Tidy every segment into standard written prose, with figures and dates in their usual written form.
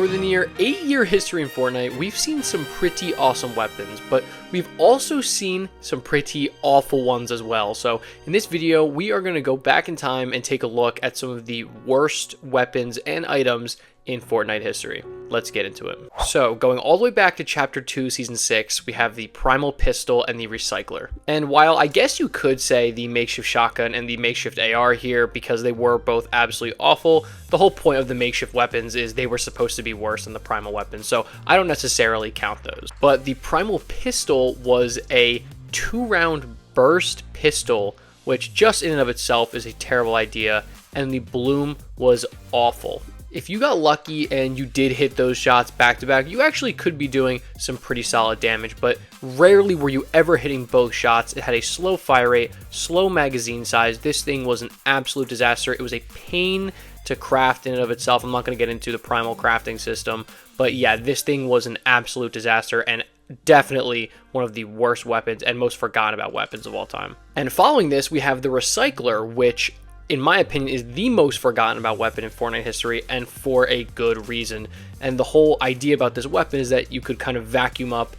For the near 8-year history in Fortnite, we've seen some pretty awesome weapons, but we've also seen some pretty awful ones as well. So in this video, we are going to go back in time and take a look at some of the worst weapons and items in Fortnite history. Let's get into it. So going all the way back to chapter 2 season 6, we have the primal pistol and the recycler. And while I guess you could say the makeshift shotgun and the makeshift AR here, because they were both absolutely awful, the whole point of the makeshift weapons is they were supposed to be worse than the primal weapons, so I don't necessarily count those. But the primal pistol was a 2-round burst pistol, which just in and of itself is a terrible idea, and the bloom was awful. If you got lucky and you did hit those shots back to back, you actually could be doing some pretty solid damage, but rarely were you ever hitting both shots. It had a slow fire rate, slow magazine size. This thing was an absolute disaster. It was a pain to craft in and of itself. I'm not going to get into the primal crafting system, but yeah, this thing was an absolute disaster and definitely one of the worst weapons and most forgotten about weapons of all time. And following this, we have the recycler, which in my opinion is the most forgotten about weapon in Fortnite history, and for a good reason. And the whole idea about this weapon is that you could kind of vacuum up,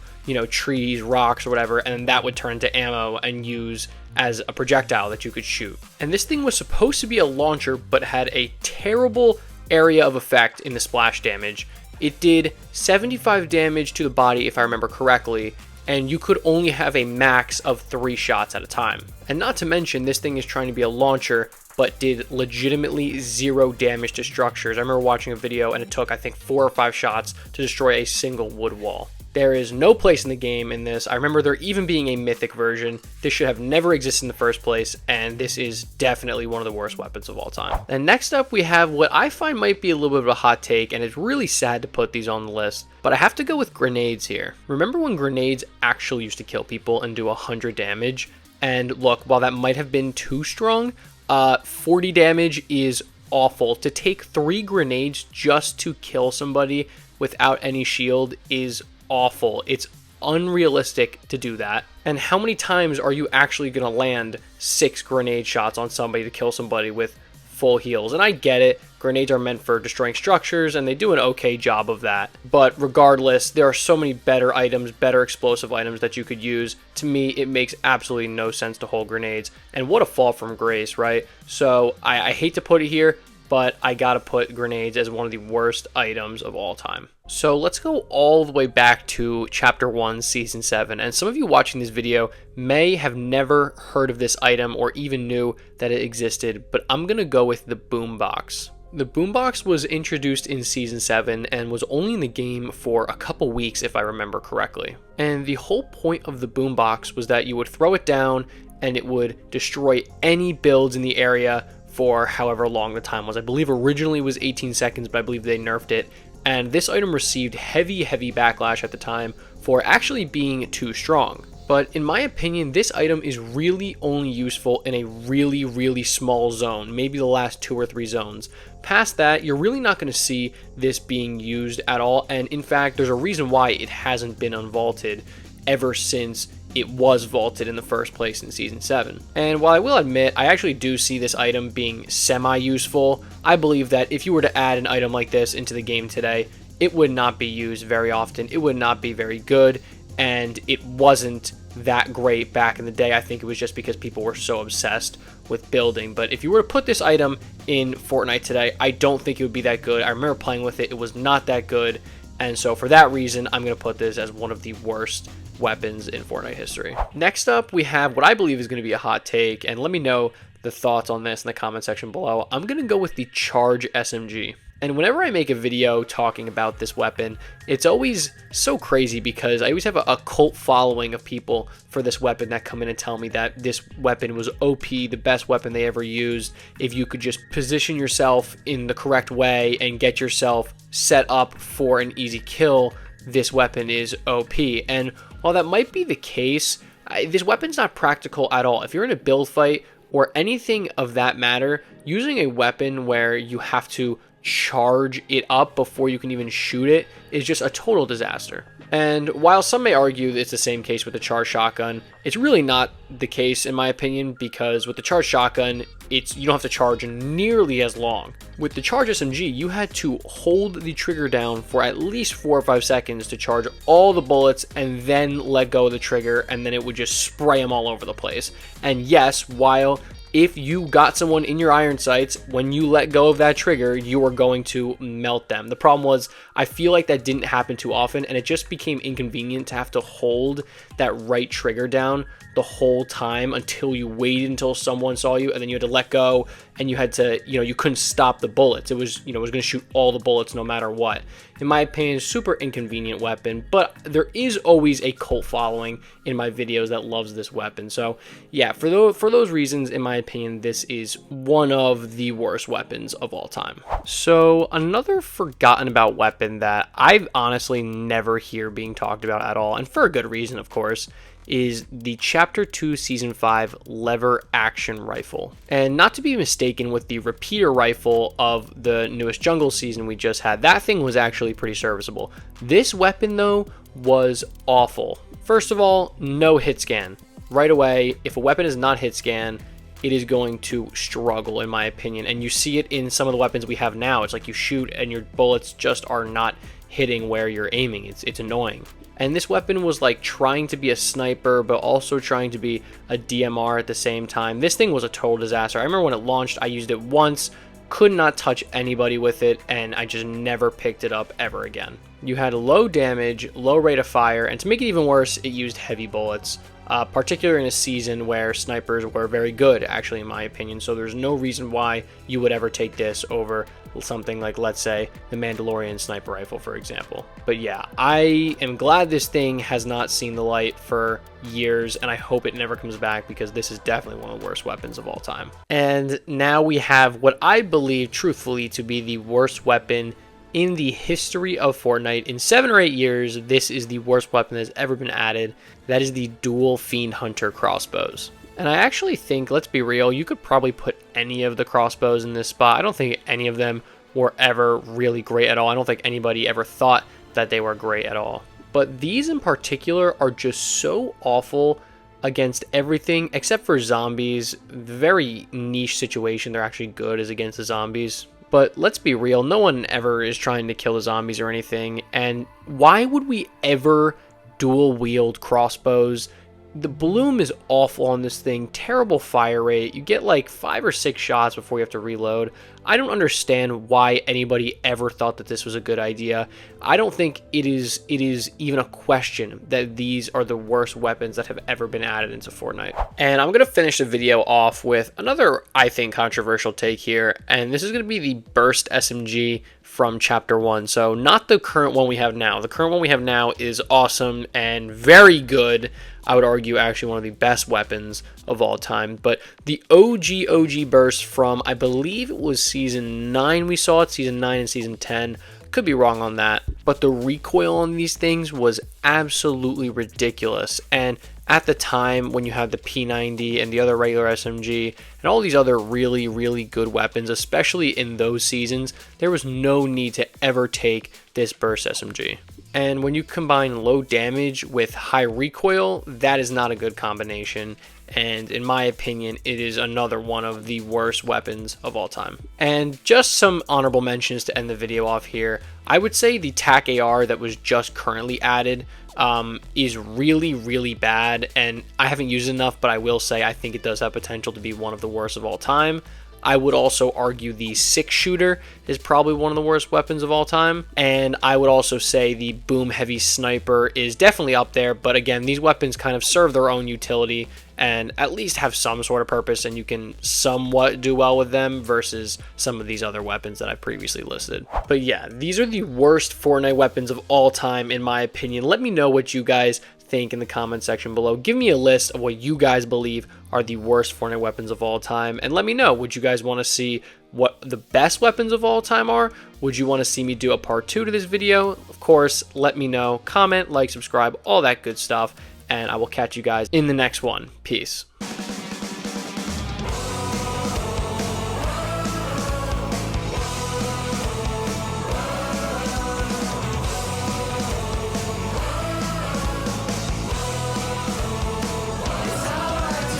trees, rocks, or whatever, and that would turn into ammo and use as a projectile that you could shoot. And this thing was supposed to be a launcher, but had a terrible area of effect in the splash damage. It did 75 damage to the body, if I remember correctly, and you could only have a max of 3 shots at a time. And not to mention, this thing is trying to be a launcher, but did legitimately 0 damage to structures. I remember watching a video and it took, I think, 4 or 5 shots to destroy a single wood wall. There is no place in the game in this. I remember there even being a mythic version. This should have never existed in the first place, and this is definitely one of the worst weapons of all time. And next up, we have what I find might be a little bit of a hot take, and it's really sad to put these on the list, but I have to go with grenades here. Remember when grenades actually used to kill people and do 100 damage? And look, while that might have been too strong, 40 damage is awful. To take 3 grenades just to kill somebody without any shield is awful. It's unrealistic to do that. And how many times are you actually going to land 6 grenade shots on somebody to kill somebody with full heals? And I get it, grenades are meant for destroying structures and they do an okay job of that, but regardless, there are so many better items, better explosive items that you could use. To me, it makes absolutely no sense to hold grenades, and what a fall from grace, right? So I hate to put it here, but I gotta put grenades as one of the worst items of all time. So let's go all the way back to chapter 1 season 7, and some of you watching this video may have never heard of this item or even knew that it existed, but I'm gonna go with the boombox. The boombox was introduced in season 7 and was only in the game for a couple weeks, if I remember correctly. And the whole point of the boombox was that you would throw it down and it would destroy any builds in the area for however long the time was. I believe originally it was 18 seconds, but I believe they nerfed it. And this item received heavy backlash at the time for actually being too strong. But in my opinion, this item is really only useful in a really small zone, maybe the last 2 or 3 zones. Past that, you're really not going to see this being used at all, and in fact, there's a reason why it hasn't been unvaulted ever since it was vaulted in the first place in season 7. And while I will admit, I actually do see this item being semi-useful, I believe that if you were to add an item like this into the game today, it would not be used very often, it would not be very good, and it wasn't that great back in the day. I think it was just because people were so obsessed with building. But if you were to put this item in Fortnite today, I don't think it would be that good. I remember playing with it, it was not that good, and so for that reason, I'm going to put this as one of the worst weapons in Fortnite history. Next up, we have what I believe is going to be a hot take, and let me know the thoughts on this in the comment section below. I'm going to go with the Charge SMG. And whenever I make a video talking about this weapon, it's always so crazy because I always have a cult following of people for this weapon that come in and tell me that this weapon was OP, the best weapon they ever used. If you could just position yourself in the correct way and get yourself set up for an easy kill, this weapon is OP. And while that might be the case, this weapon's not practical at all. If you're in a build fight or anything of that matter, using a weapon where you have to charge it up before you can even shoot it is just a total disaster. And while some may argue that it's the same case with the charged shotgun, it's really not the case in my opinion, because with the charged shotgun, you don't have to charge nearly as long. With the charged SMG, you had to hold the trigger down for at least 4 or 5 seconds to charge all the bullets and then let go of the trigger, and then it would just spray them all over the place. And yes, while if you got someone in your iron sights, when you let go of that trigger, you are going to melt them. The problem was, I feel like that didn't happen too often, and it just became inconvenient to have to hold that right trigger down the whole time until you waited until someone saw you, and then you had to let go, and you had to, you couldn't stop the bullets. It was, it was going to shoot all the bullets no matter what. In my opinion, super inconvenient weapon, but there is always a cult following in my videos that loves this weapon. So yeah, for those reasons, in my opinion, this is one of the worst weapons of all time. So another forgotten about weapon that I honestly never hear being talked about at all, and for a good reason, of course, is the Chapter 2 Season 5 lever action rifle. And not to be mistaken with the repeater rifle of the newest jungle season we just had, that thing was actually pretty serviceable. This weapon though was awful. First of all, no hit scan. Right away, if a weapon is not hit scan, it is going to struggle in my opinion, and you see it in some of the weapons we have now. It's like you shoot and your bullets just are not hitting where you're aiming. It's annoying. And this weapon was like trying to be a sniper, but also trying to be a DMR at the same time. This thing was a total disaster. I remember when it launched, I used it once, could not touch anybody with it, and I just never picked it up ever again. You had low damage, low rate of fire, and to make it even worse, it used heavy bullets. Particularly in a season where snipers were very good, actually, in my opinion. So there's no reason why you would ever take this over something like, let's say, the Mandalorian sniper rifle, for example. But yeah, I am glad this thing has not seen the light for years, and I hope it never comes back, because this is definitely one of the worst weapons of all time. And now we have what I believe, truthfully, to be the worst weapon in the history of Fortnite. In 7 or 8 years, this is the worst weapon that's ever been added. That is the dual Fiend Hunter crossbows. And I actually think, let's be real, you could probably put any of the crossbows in this spot. I don't think any of them were ever really great at all. I don't think anybody ever thought that they were great at all. But these in particular are just so awful against everything except for zombies. Very niche situation they're actually good is against the zombies. But let's be real, no one ever is trying to kill the zombies or anything. And why would we ever dual wield crossbows? The bloom is awful on this thing, terrible fire rate. You get like 5 or 6 shots before you have to reload. I don't understand why anybody ever thought that this was a good idea. I don't think it is even a question that these are the worst weapons that have ever been added into Fortnite. And I'm going to finish the video off with another, I think, controversial take here, and this is going to be the burst SMG from Chapter 1. So not the current one we have now. The current one we have now is awesome and very good. I would argue actually one of the best weapons of all time. But the OG burst from, I believe it was Season 9 we saw it, Season 9 and Season 10. Could be wrong on that. But the recoil on these things was absolutely ridiculous. And at the time, when you had the P90 and the other regular SMG and all these other really, really good weapons, especially in those seasons, there was no need to ever take this burst SMG. And when you combine low damage with high recoil, that is not a good combination. And in my opinion, it is another one of the worst weapons of all time. And just some honorable mentions to end the video off here. I would say the TAC AR that was just currently added is really, really bad. And I haven't used it enough, but I will say I think it does have potential to be one of the worst of all time. I would also argue the 6-shooter is probably one of the worst weapons of all time. And I would also say the boom heavy sniper is definitely up there. But again, these weapons kind of serve their own utility and at least have some sort of purpose, and you can somewhat do well with them versus some of these other weapons that I previously listed. But yeah, these are the worst Fortnite weapons of all time in my opinion. Let me know what you guys think in the comment section below. Give me a list of what you guys believe are the worst Fortnite weapons of all time, and let me know, would you guys want to see what the best weapons of all time are? Would you want to see me do a part 2 to this video? Of course, let me know. Comment, like, subscribe, all that good stuff, and I will catch you guys in the next one. Peace.